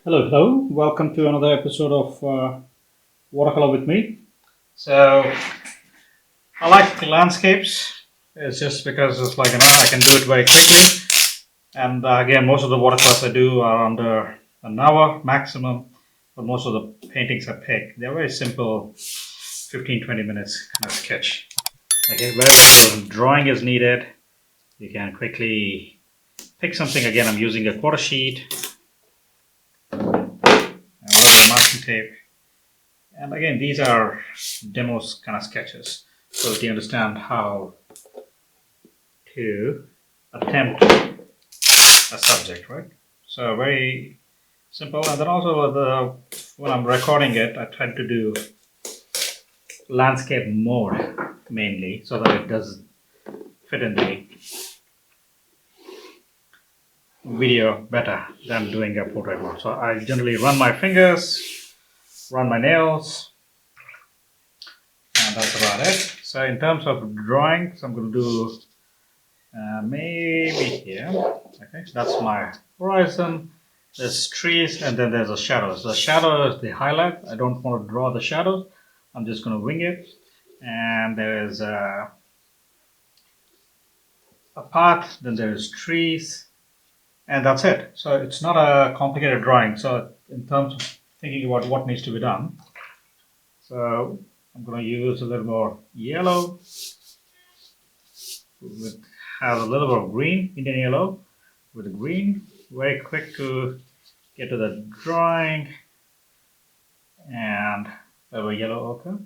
Hello. Welcome to another episode of Watercolor with me. So, I like landscapes. It's just because it's like, I can do it very quickly. And again, most of the watercolors I do are under an hour maximum. But most of the paintings I pick, they're very simple, 15-20 minutes kind of sketch. Okay, very little drawing is needed. You can quickly pick something. Again, I'm using a quarter sheet and a little masking tape. And again, these are demos kind of sketches. So you understand how to attempt a subject, right? So very simple. And then also when I'm recording it, I try to do landscape mode mainly so that it does fit in the video better than doing a portrait mode. So I generally run my fingers, run my nails, and that's about it. So in terms of drawing, so I'm going to do maybe here. Okay, that's my horizon. There's trees and then there's a shadow. So the shadow is the highlight. I don't want to draw the shadows. I'm just going to wing it. And there is a path, then there's trees, and that's it. So it's not a complicated drawing. So in terms of thinking about what needs to be done, so I'm going to use a little more yellow. It has a little bit of green, Indian yellow with the green. Very quick to get to the drawing, and a yellow ochre.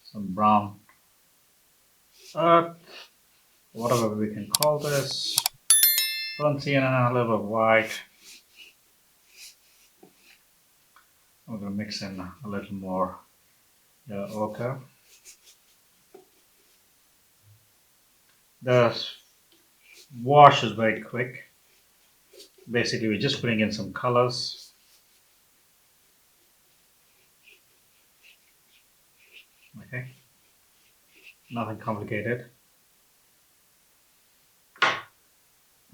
Some brown earth, whatever we can call this. Burnt sienna, a little bit of white. I'm going to mix in a little more yellow ochre. The wash is very quick. Basically, we're just putting in some colors. Okay, nothing complicated.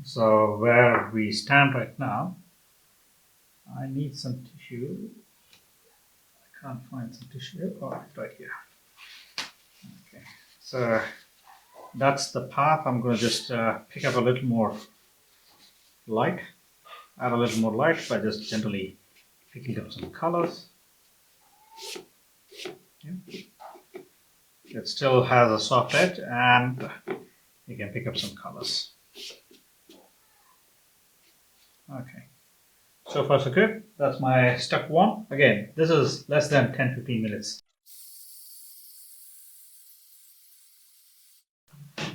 So where we stand right now, I need some tissue. I can't find some tissue. Oh, it's right here. Okay, so that's the path. I'm going to just pick up a little more light, add a little more light by just gently picking up some colors. Yeah. It still has a soft edge and you can pick up some colors. Okay, so far so good. That's my step one. Again, this is less than 10-15 minutes.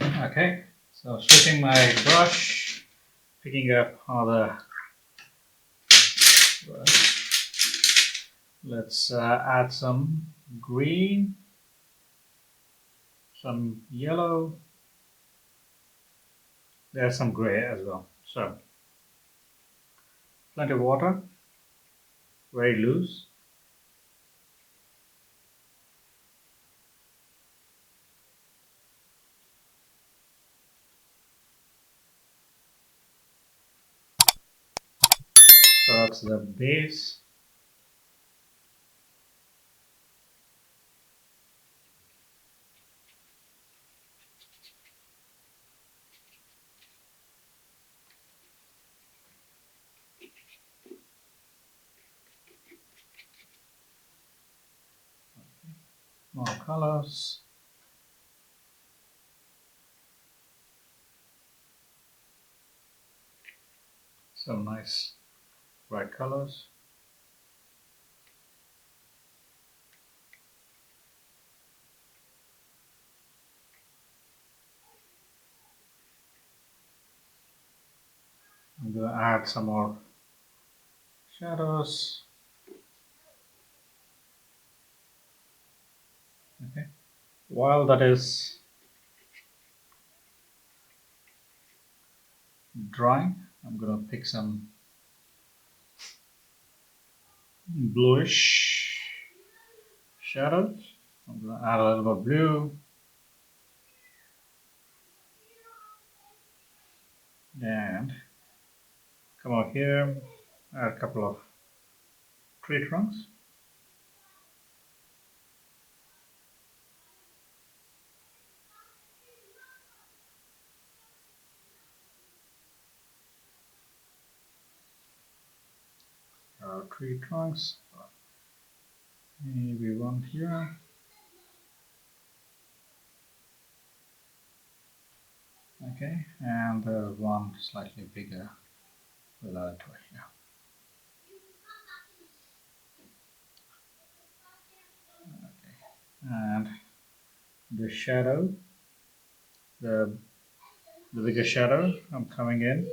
Okay, so switching my brush, picking up other brush. Let's add some green, some yellow. There's some gray as well. So plenty of water, very loose. So that's the base. More colors. Some nice bright colors. I'm going to add some more shadows. Okay. While that is drying, I'm going to pick some bluish shadows. I'm going to add a little bit of blue. and come out here, add a couple of tree trunks. Tree trunks, maybe one here. Okay, and there's one slightly bigger. We'll add it to it here. Okay, and the shadow, the bigger shadow, I'm coming in.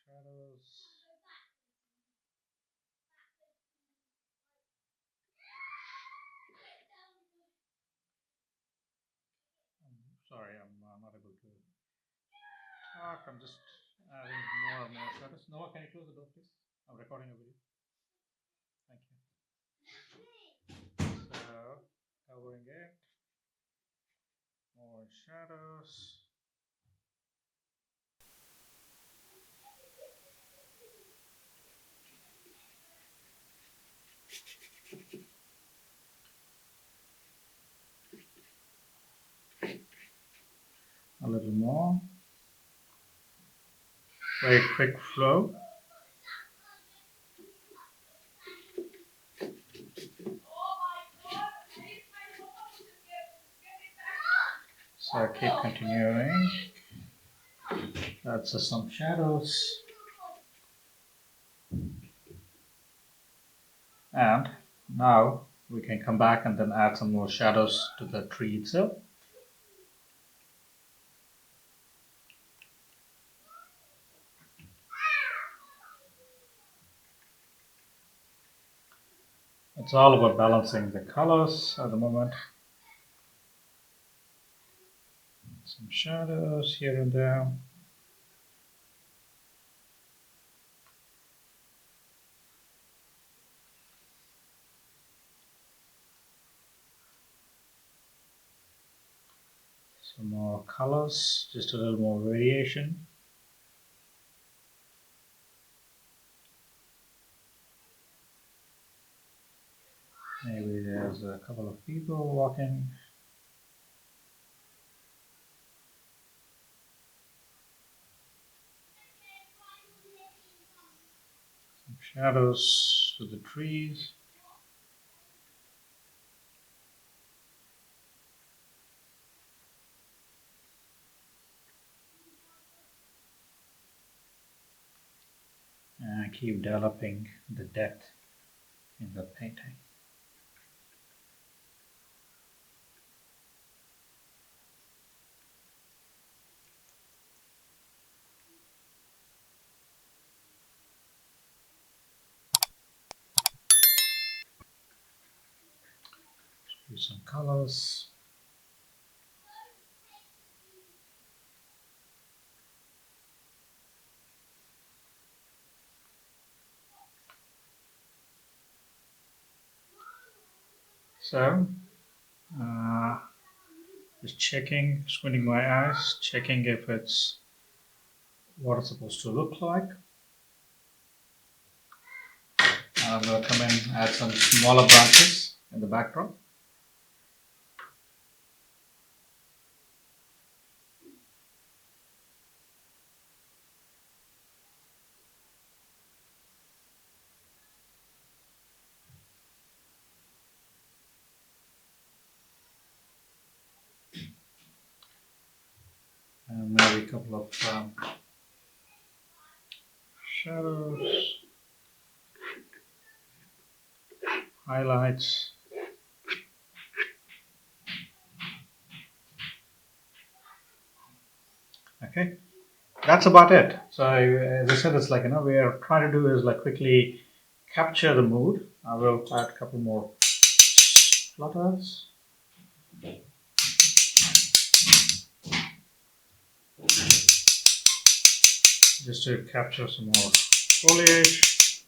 Shadows. Sorry, I'm not able to talk. I'm just adding more and more shadows. Noah, can you close the door, please? I'm recording a video. Thank you. So, covering it, more shadows. A little more. Very quick flow. So I keep continuing. That's some shadows. And now we can come back and then add some more shadows to the tree itself. It's all about balancing the colors at the moment. Some shadows here and there. Some more colors, just a little more variation. Maybe there's a couple of people walking. Some shadows to the trees. And keep developing the depth in the painting. Use some colors. So, just checking, squinting my eyes, checking if it's what it's supposed to look like. I'm going to come in and add some smaller branches in the backdrop. And maybe a couple of shadows, highlights. Okay, that's about it. So as I said, it's like, we are trying to do is like quickly capture the mood. I will add a couple more flutters. just to capture some more foliage.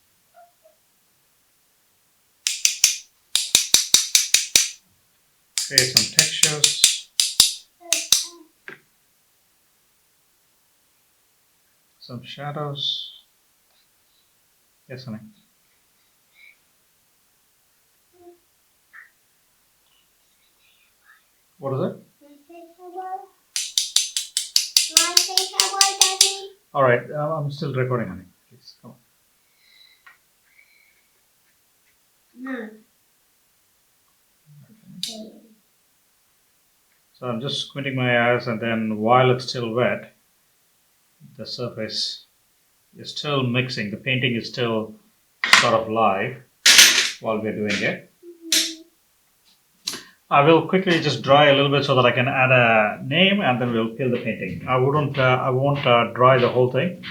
Create some textures. Some shadows. Yes, honey. What is it? All right, I'm still recording, honey. Please come on. No. So I'm just squinting my eyes, and then while it's still wet, the surface is still mixing. The painting is still sort of live while we're doing it. I will quickly just dry a little bit so that I can add a name, and then we'll peel the painting. I won't dry the whole thing.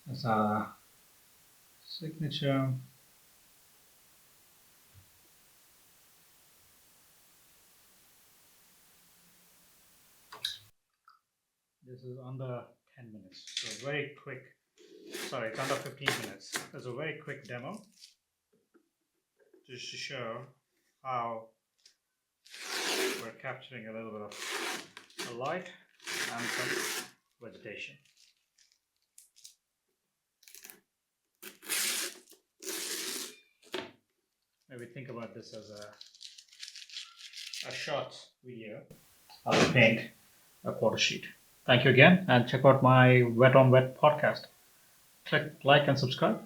That's a signature. This is under 10 minutes, so very quick. Sorry, it's under 15 minutes. It's a very quick demo just to show how we're capturing a little bit of light and some vegetation. Maybe think about this as a short video. I'll paint a quarter sheet. Thank you again, and check out my Wet on Wet podcast. Click like and subscribe.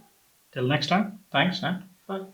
Till next time, thanks and bye.